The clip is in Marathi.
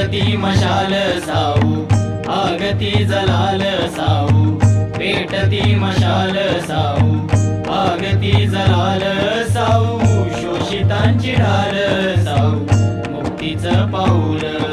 पेटती मशाल साऊ, आगती जलाल साऊ, पेटती मशाल साऊ, आगती जलाल साऊ, शोषितांची ढाल साऊ, मुक्तीचं पाऊल